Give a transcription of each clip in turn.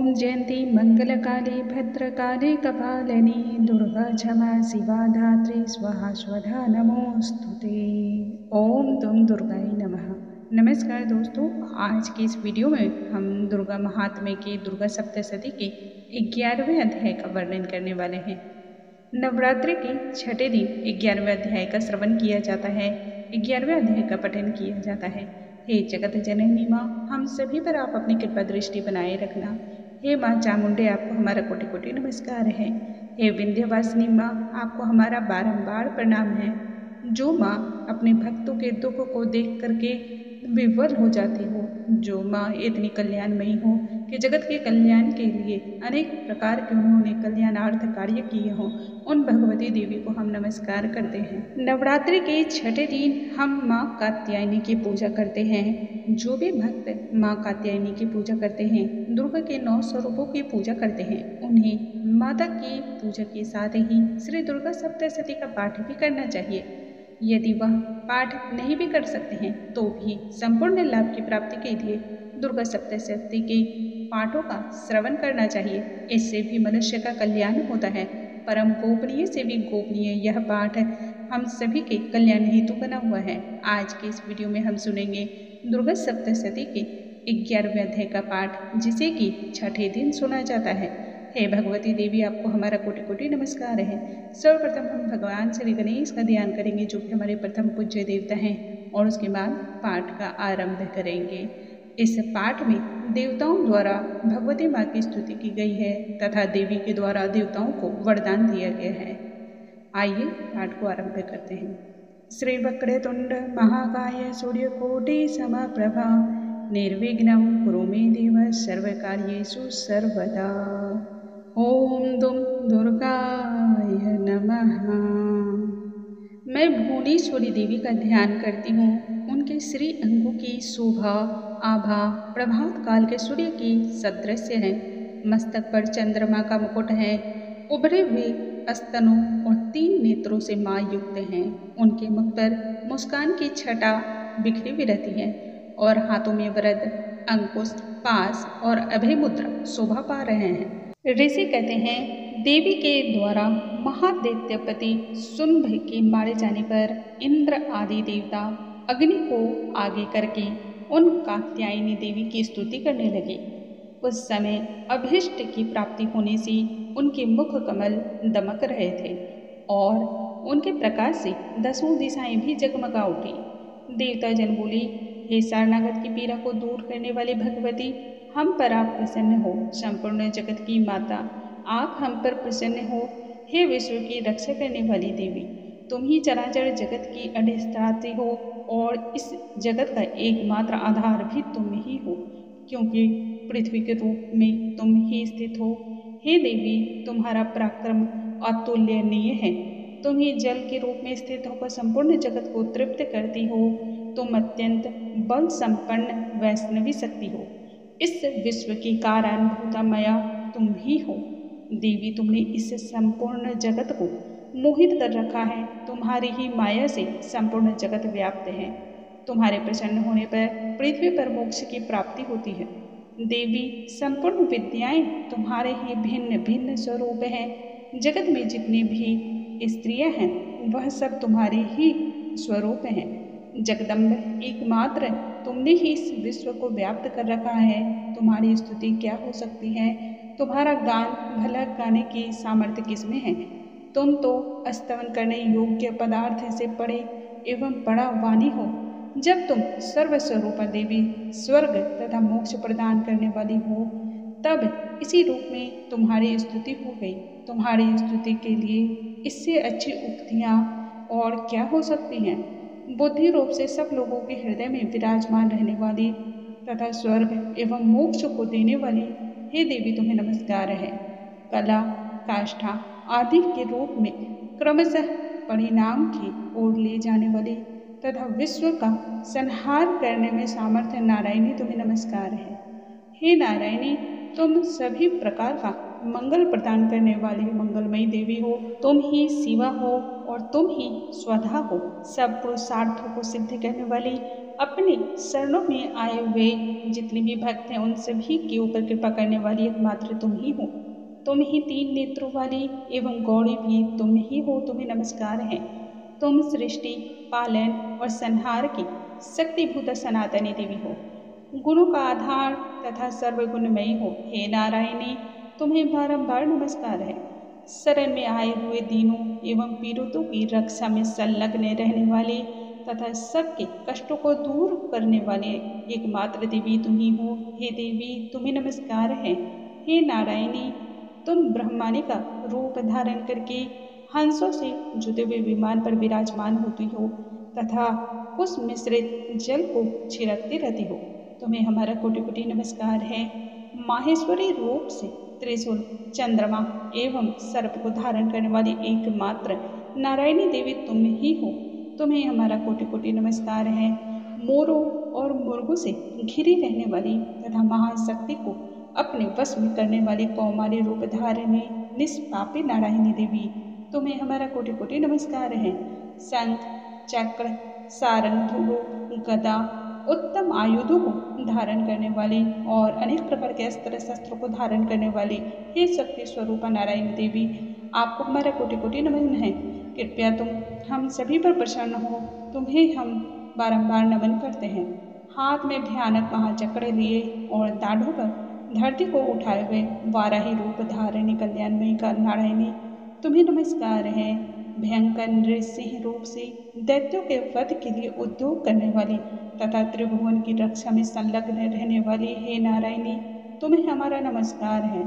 जयंती मंगलकाली भद्रकाली कपालिनी दुर्गा क्षमा शिवा धात्री स्वाहा स्वधा नमोस्तुते। ओम तुम दुर्गाय नमः। नमस्कार दोस्तों, आज की इस वीडियो में हम दुर्गा महात्म्य के दुर्गा सप्तशती के 11वें अध्याय का वर्णन करने वाले हैं। नवरात्रि के छठे दिन 11वें अध्याय का श्रवण किया जाता है, 11वें अध्याय का पठन किया जाता है। हे जगत जननी माँ, हम सभी पर आप अपनी कृपा दृष्टि बनाए रखना। हे माँ चामुंडे, आपको हमारा कोटि कोटि नमस्कार है। हे विंध्यवासिनी माँ, आपको हमारा बारंबार प्रणाम है। जो माँ अपने भक्तों के दुख को देख करके विह्वल हो जाती हो, जो माँ इतनी कल्याणमयी हो कि जगत के कल्याण के लिए अनेक प्रकार के उन्होंने कल्याणार्थ कार्य किए हों, उन भगवती देवी को हम नमस्कार करते हैं। नवरात्रि के छठे दिन हम माँ कात्यायनी की पूजा करते हैं। जो भी भक्त माँ कात्यायनी की पूजा करते हैं, दुर्गा के 9 स्वरूपों की पूजा करते हैं, उन्हें माता की पूजा के साथ ही श्री दुर्गा सप्तशती का पाठ भी करना चाहिए। यदि वह पाठ नहीं भी कर सकते हैं तो भी संपूर्ण लाभ की प्राप्ति के लिए दुर्गा सप्तशती के पाठों का श्रवण करना चाहिए। इससे भी मनुष्य का कल्याण होता है। परम गोपनीय से भी गोपनीय यह पाठ हम सभी के कल्याण हेतु बना हुआ है। आज के इस वीडियो में हम सुनेंगे दुर्गा सप्तशती के 11वें अध्याय का पाठ, जिसे कि छठे दिन सुना जाता है। हे भगवती देवी, आपको हमारा कोटि कोटि नमस्कार है। सर्वप्रथम हम भगवान श्री गणेश का ध्यान करेंगे, जो कि हमारे प्रथम पूज्य देवता हैं, और उसके बाद पाठ का आरंभ करेंगे। इस पाठ में देवताओं द्वारा भगवती माँ की स्तुति की गई है तथा देवी के द्वारा देवताओं को वरदान दिया गया है। आइए पाठ को आरंभ करते हैं। श्री वक्रतुंड महाकाय सूर्यकोटि समप्रभा निर्विघ्नं कुरु मे देव सर्वकार्येषु सर्वदा। ओम दुम दुर्गाय नमः। मैं भुवनेश्वरी देवी का ध्यान करती हूँ। उनके श्री अंगों की शोभा आभा प्रभात काल के सूर्य की सदृश्य है। मस्तक पर चंद्रमा का मुकुट है। उभरे हुए स्तनों और 3 नेत्रों से माँ युक्त हैं। उनके मुख पर मुस्कान की छटा बिखरी हुई रहती है और हाथों में वरद, अंकुश, पास और अभय मुद्रा शोभा पा रहे हैं। ऋषि कहते हैं, देवी के द्वारा महादैत्यपति शुंभ के मारे जाने पर इंद्र आदि देवता अग्नि को आगे करके उन कात्यायनी देवी की स्तुति करने लगे। उस समय अभीष्ट की प्राप्ति होने से उनके मुख कमल दमक रहे थे और उनके प्रकाश से 10 दिशाएं भी जगमगा उठी। देवता जन बोले, हे शरणागत की पीड़ा को दूर करने वाली भगवती, हम पर आप प्रसन्न हो। संपूर्ण जगत की माता, आप हम पर प्रसन्न हो। हे विश्व की रक्षा करने वाली देवी, तुम ही चराचर जगत की अधिष्ठात्री हो और इस जगत का एकमात्र आधार भी तुम ही हो, क्योंकि पृथ्वी के रूप में तुम ही स्थित हो। हे देवी, तुम्हारा पराक्रम अतुलनीय है। तुम ही जल के रूप में स्थित होकर संपूर्ण जगत को तृप्त करती हो। तुम अत्यंत बल संपन्न वैष्णवी शक्ति हो। इस विश्व की कारणभूता माया तुम ही हो। देवी, तुमने इस संपूर्ण जगत को मोहित कर रखा है। तुम्हारी ही माया से संपूर्ण जगत व्याप्त है। तुम्हारे प्रसन्न होने पर पृथ्वी पर मोक्ष की प्राप्ति होती है। देवी, संपूर्ण विद्याएं तुम्हारे ही भिन्न भिन्न स्वरूप हैं। जगत में जितनी भी स्त्रियां हैं, वह सब तुम्हारे ही स्वरूप हैं। जगदम्ब, एकमात्र तुमने ही इस विश्व को व्याप्त कर रखा है। तुम्हारी स्तुति क्या हो सकती है? तुम्हारा गान भला गाने की सामर्थ्य किसमें है? तुम तो स्तवन करने योग्य पदार्थ से परे एवं बड़ा वाणी हो। जब तुम सर्वस्वरूपा देवी स्वर्ग तथा मोक्ष प्रदान करने वाली हो, तब इसी रूप में तुम्हारी स्तुति हो गई। तुम्हारी स्तुति के लिए इससे अच्छी उक्तियाँ और क्या हो सकती हैं? बुद्धि रूप से सब लोगों के हृदय में विराजमान रहने वाली तथा स्वर्ग एवं मोक्ष को देने वाली हे देवी, तुम्हें नमस्कार है। कला, काष्ठा आदि के रूप में क्रमशः परिणाम की ओर ले जाने वाली तथा विश्व का संहार करने में सामर्थ्य नारायणी, तुम्हें नमस्कार है। हे नारायणी, तुम सभी प्रकार का मंगल प्रदान करने वाली मंगलमयी देवी हो। तुम ही शिवा हो और तुम ही स्वधा हो। सब पुरुषार्थों को सिद्ध करने वाली अपने शरणों में आए हुए जितने भी भक्त हैं उन सभी के ऊपर कृपा करने वाली एकमात्र तुम ही हो। तुम ही तीन नेत्रों वाली एवं गौरी भी तुम ही हो, तुम्हें नमस्कार है। तुम सृष्टि, पालन और संहार की शक्तिभूत सनातनी देवी हो, गुणों का आधार तथा सर्वगुणमयी हो। हे नारायणी, तुम्हें बारंबार नमस्कार है। शरण में आए हुए दीनों एवं पीड़ितों की रक्षा में संलग्न रहने वाली तथा सबके कष्टों को दूर करने वाले एकमात्र देवी तुम ही हो। हे देवी, तुम्हें नमस्कार है। हे नारायणी, तुम ब्रह्माणी का रूप धारण करके हंसों से जुते हुए विमान पर विराजमान होती हो तथा उस मिश्रित जल को छिड़कती रहती हो। तुम्हें हमारा कोटि कोटि नमस्कार है। माहेश्वरी रूप से त्रिशूल, चंद्रमा एवं सर्प को धारण करने वाली एकमात्र नारायणी देवी तुम ही हो। तुम्हें हमारा कोटि कोटि नमस्कार है। मोरों और मुर्गों से घिरी रहने वाली तथा महाशक्ति को अपने वश में करने वाली कौमारी रूप धारिणी निष्पापी नारायणी देवी, तुम्हें हमारा कोटि कोटि नमस्कार है। शंख, चक्र, सारंग, धनुष, गदा, उत्तम आयुधों को धारण करने वाली और अनेक प्रकार के अस्त्र शस्त्रों को धारण करने वाली हे शक्ति स्वरूपा नारायणी देवी, आपको हमारा कोटि कोटि नमन है। कृपया तुम हम सभी पर प्रसन्न हो। तुम्हें हम बारंबार नमन करते हैं। हाथ में भयानक महाचक्र लिए और दाढ़ों पर धरती को उठाए हुए वाराही रूप धारिणी कल्याणमयी का नारायणी, तुम्हें नमस्कार है। भयंकर नृसिंह रूप से दैत्यों के वध के लिए उद्योग करने वाली तथा त्रिभुवन की रक्षा में संलग्न रहने वाली हे नारायणी, तुम्हें हमारा नमस्कार है।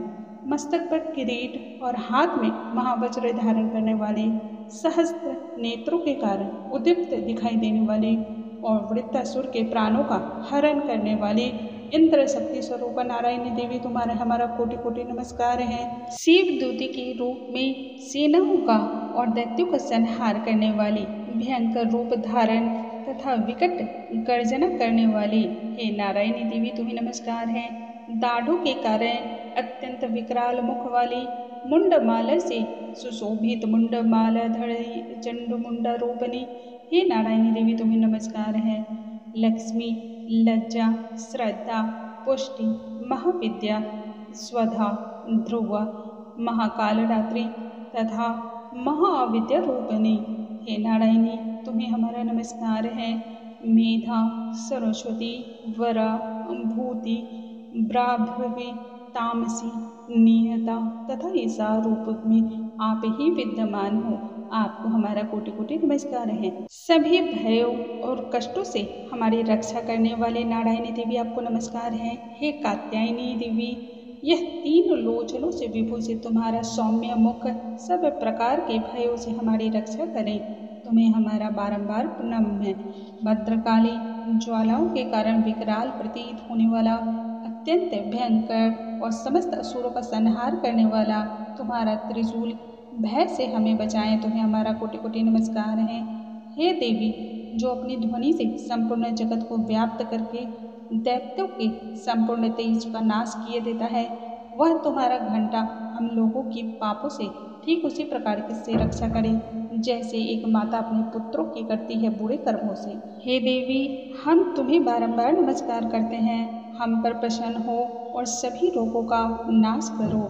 मस्तक पर किरीट और हाथ में महावज्र धारण करने वाली, सहस्त्र नेत्रों के कारण उद्दीप्त दिखाई देने वाली और वृत्तासुर के प्राणों का हरण करने वाली इंद्र शक्ति स्वरूप नारायणी देवी, तुम्हारा हमारा कोटि कोटि नमस्कार है। शिव दूती के रूप में सेनाओं का और दैत्यों का संहार करने वाली, भयंकर रूप धारण तथा विकट गर्जना करने वाली हे नारायणी देवी, तुम्हें नमस्कार है। दाढ़ों के कारण अत्यंत विकराल मुख वाली, मुंडमाला से सुशोभित मुंडमाला धरी चंड मुंडा रूपनी हे नारायणी देवी, तुम्हें नमस्कार है। लक्ष्मी, लज्जा, श्रद्धा, पुष्टि, महाविद्या, स्वधा, ध्रुव, महाकाल रात्रि तथा महाविद्या रूपिणी हे नारायणी, तुम्हें हमारा नमस्कार है। मेधा, सरस्वती, वरा, भूति, ब्राह्मवी, तामसी, नियता तथा ईसा रूप में आप ही विद्यमान हो। आपको हमारा कोटि कोटि नमस्कार है। सभी भयों और कष्टों से हमारी रक्षा करने वाले नारायणी देवी, आपको नमस्कार है। हे कात्यायनी देवी, यह तीन लोचनों से विभूषित तुम्हारा सौम्य मुख सब प्रकार के भयों से हमारी रक्षा करें। तुम्हें हमारा बारंबार प्रणाम है। भद्रकाली, ज्वालाओं के कारण विकराल प्रतीत होने वाला, अत्यंत भयंकर और समस्त असुरों का संहार करने वाला तुम्हारा त्रिशूल भय से हमें बचाएं। तुम्हें हमारा कोटि कोटि नमस्कार है। हे देवी, जो अपनी ध्वनि से संपूर्ण जगत को व्याप्त करके दैत्यों के संपूर्ण तेज का नाश किए देता है, वह तुम्हारा घंटा हम लोगों की पापों से ठीक उसी प्रकार से रक्षा करे जैसे एक माता अपने पुत्रों की करती है बुरे कर्मों से। हे देवी, हम तुम्हें बारंबार नमस्कार करते हैं। हम पर प्रसन्न हो और सभी रोगों का नाश करो।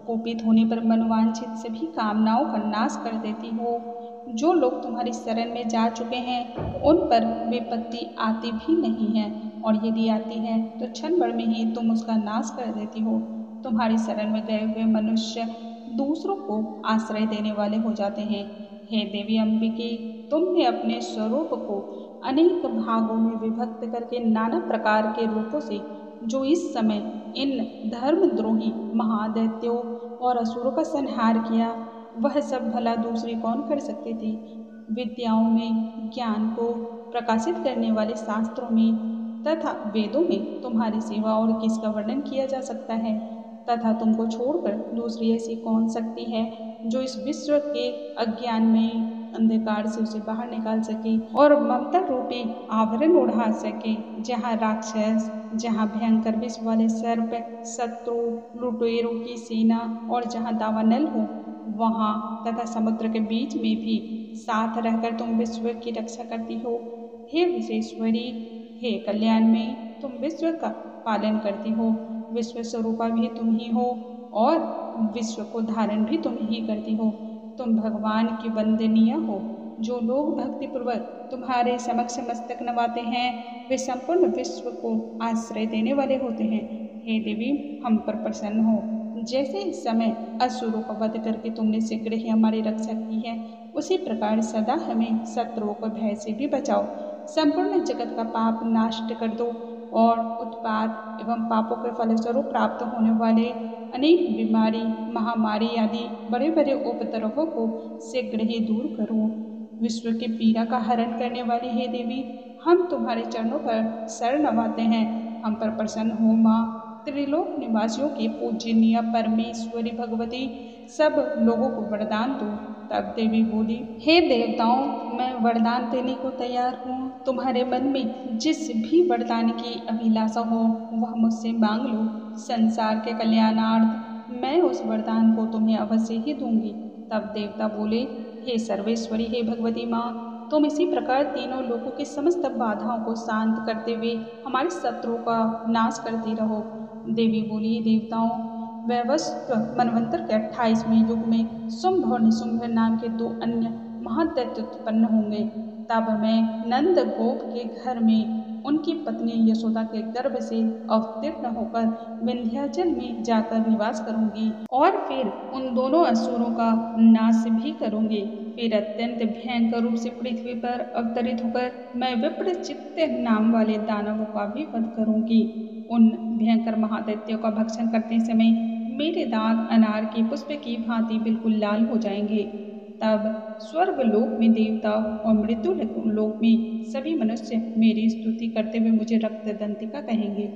कोपित होने पर मनोवांछित सभी कामनाओं का नाश कर देती हो। जो लोग तुम्हारी शरण में जा चुके हैं उन पर विपत्ति आती भी नहीं है, और यदि आती है तो क्षण भर में ही तुम उसका नाश कर देती हो। तुम्हारी शरण में गए हुए मनुष्य दूसरों को आश्रय देने वाले हो जाते हैं। हे देवी अम्बिके, तुमने अपने स्वरूप को अनेक भागों में विभक्त करके नाना प्रकार के रूपों से जो इस समय इन धर्मद्रोही महादैत्यों और असुरों का संहार किया, वह सब भला दूसरी कौन कर सकती थी। विद्याओं में, ज्ञान को प्रकाशित करने वाले शास्त्रों में तथा वेदों में तुम्हारी सेवा और किसका वर्णन किया जा सकता है, तथा तुमको छोड़कर दूसरी ऐसी कौन शक्ति है जो इस विश्व के अज्ञान में अंधकार से उसे बाहर निकाल सके और ममता रूपी आवरण उड़ा सके। जहाँ राक्षस, जहाँ भयंकर विष वाले सर्प, शत्रु, लुटेरों की सेना और जहाँ दावानल हो, वहाँ तथा समुद्र के बीच में भी साथ रहकर तुम विश्व की रक्षा करती हो। हे विश्वेश्वरी, हे कल्याण में तुम विश्व का पालन करती हो, विश्व स्वरूपा भी तुम ही हो और विश्व को धारण भी तुम ही करती हो। तुम भगवान की वंदनीय हो। जो लोग भक्तिपूर्वक तुम्हारे समक्ष मस्तक नवाते हैं वे संपूर्ण विश्व को आश्रय देने वाले होते हैं। हे देवी, हम पर प्रसन्न हो। जैसे इस समय असुरों को वध करके तुमने शीघ्र ही हमारी रक्षा की है, उसी प्रकार सदा हमें शत्रुओं को भय से भी बचाओ। संपूर्ण जगत का पाप नाश कर दो और उत्पात एवं पापों के फलस्वरूप प्राप्त होने वाले अनेक बीमारी, महामारी आदि बड़े बड़े उपद्रवों को शीघ्र ही दूर करो। विश्व के पीड़ा का हरण करने वाली हे देवी, हम तुम्हारे चरणों पर शरण नवाते हैं। हम पर प्रसन्न हो माँ। त्रिलोक निवासियों की पूजनीय परमेश्वरी भगवती, सब लोगों को वरदान दो। तब देवी बोली, हे देवताओं, मैं वरदान देने को तैयार हूँ। तुम्हारे मन में जिस भी वरदान की अभिलाषा हो वह मुझसे मांग लो। संसार के कल्याणार्थ मैं उस वरदान को तुम्हें अवश्य ही दूंगी। तब देवता बोले, हे सर्वेश्वरी, हे भगवती माँ, तुम इसी प्रकार तीनों लोगों की समस्त बाधाओं को शांत करते हुए हमारे शत्रुओं का नाश करती रहो। देवी बोली, देवताओं, वैवस्वत मनवंतर के 28वें युग में शुंभ और निशुंभ नाम के दो अन्य महादैत्य उत्पन्न होंगे। तब मैं नंद गोप के घर में उनकी पत्नी यशोदा के गर्भ से अवतीर्ण होकर विंध्याचल में जाकर निवास करूंगी और फिर उन दोनों असुरों का नाश भी करूंगी। फिर अत्यंत भयंकर रूप से पृथ्वी पर अवतरित होकर मैं विप्रचित्त नाम वाले दानवों का भी वध करूंगी। उन भयंकर महादैत्यों का भक्षण करते समय मेरे दांत अनार के पुष्प की भांति बिल्कुल लाल हो जाएंगे। तब स्वर्ग लोक में देवता और मृत्यु लोक में सभी मनुष्य मेरी स्तुति करते हुए मुझे रक्तदंतिका कहेंगे।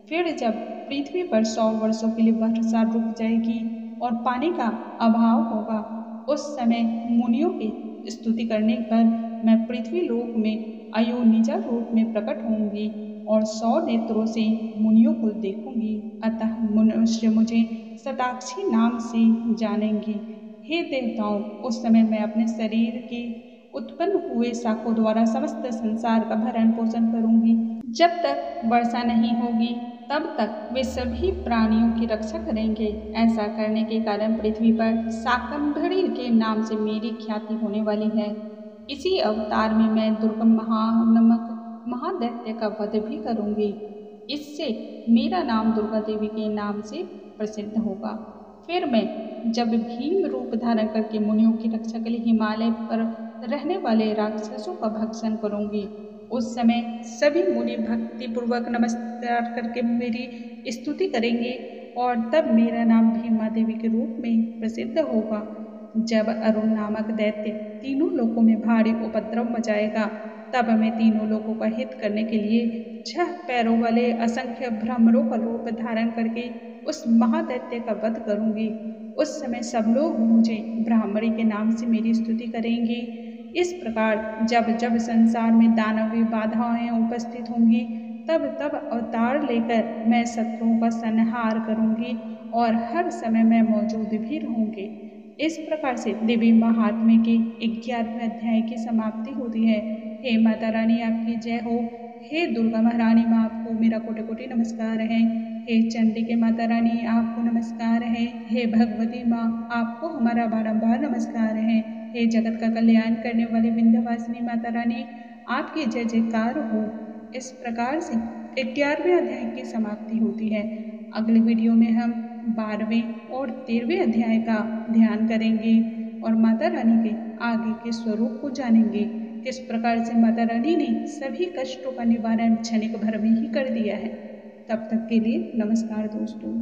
फिर जब पृथ्वी पर 100 वर्षों के लिए वर्षा रुक जाएगी और पानी का अभाव होगा, उस समय मुनियों की स्तुति करने पर मैं पृथ्वी लोक में अयोनिजा रूप में प्रकट होंगी और 100 नेत्रों से मुनियों को देखूंगी। अतः मनुष्य मुझे शताक्षी नाम से जानेंगे। हे देवताओं, उस समय मैं अपने शरीर की उत्पन्न हुए शाखों द्वारा समस्त संसार का भरण पोषण करूंगी। जब तक वर्षा नहीं होगी तब तक वे सभी प्राणियों की रक्षा करेंगे। ऐसा करने के कारण पृथ्वी पर शाकंभरी के नाम से मेरी ख्याति होने वाली है। इसी अवतार में मैं दुर्गम महानमक महादैत्य का वध भी करूंगी। इससे मेरा नाम दुर्गा देवी के नाम से प्रसिद्ध होगा। फिर मैं जब भीम रूप धारण करके मुनियों की रक्षा के लिए हिमालय पर रहने वाले राक्षसों का भक्षण करूंगी, उस समय सभी मुनि भक्ति पूर्वक नमस्कार करके मेरी स्तुति करेंगे और तब मेरा नाम भीमा देवी के रूप में प्रसिद्ध होगा। जब अरुण नामक दैत्य तीनों लोकों में भारी उपद्रव मचाएगा, तब मैं तीनों लोगों का हित करने के लिए 6 पैरों वाले असंख्य भ्रमरों का रूप धारण करके उस महादैत्य का वध करूंगी। उस समय सब लोग मुझे ब्राह्मणी के नाम से मेरी स्तुति करेंगे। इस प्रकार जब जब संसार में दानवीय बाधाएं उपस्थित होंगी, तब तब अवतार लेकर मैं शत्रुओं का संहार करूंगी और हर समय मैं मौजूद भी रहूंगी। इस प्रकार से देवी महात्म्य के 11वें अध्याय की समाप्ति होती है। हे माता रानी, आपकी जय हो। हे दुर्गा महारानी माँ, आपको मेरा कोटि कोटि नमस्कार है। हे चंडी के माता रानी, आपको नमस्कार है। हे भगवती माँ, आपको हमारा बारंबार नमस्कार है। हे जगत का कल्याण करने वाली विंध्यवासिनी माता रानी, आपकी जय जयकार हो। इस प्रकार से 11वें अध्याय की समाप्ति होती है। अगले वीडियो में हम 12वें और 13वें अध्याय का ध्यान करेंगे और माता रानी के आगे के स्वरूप को जानेंगे। किस प्रकार से माता रानी ने सभी कष्टों का निवारण क्षणिक भर में ही कर दिया है। तब तक के लिए नमस्कार दोस्तों।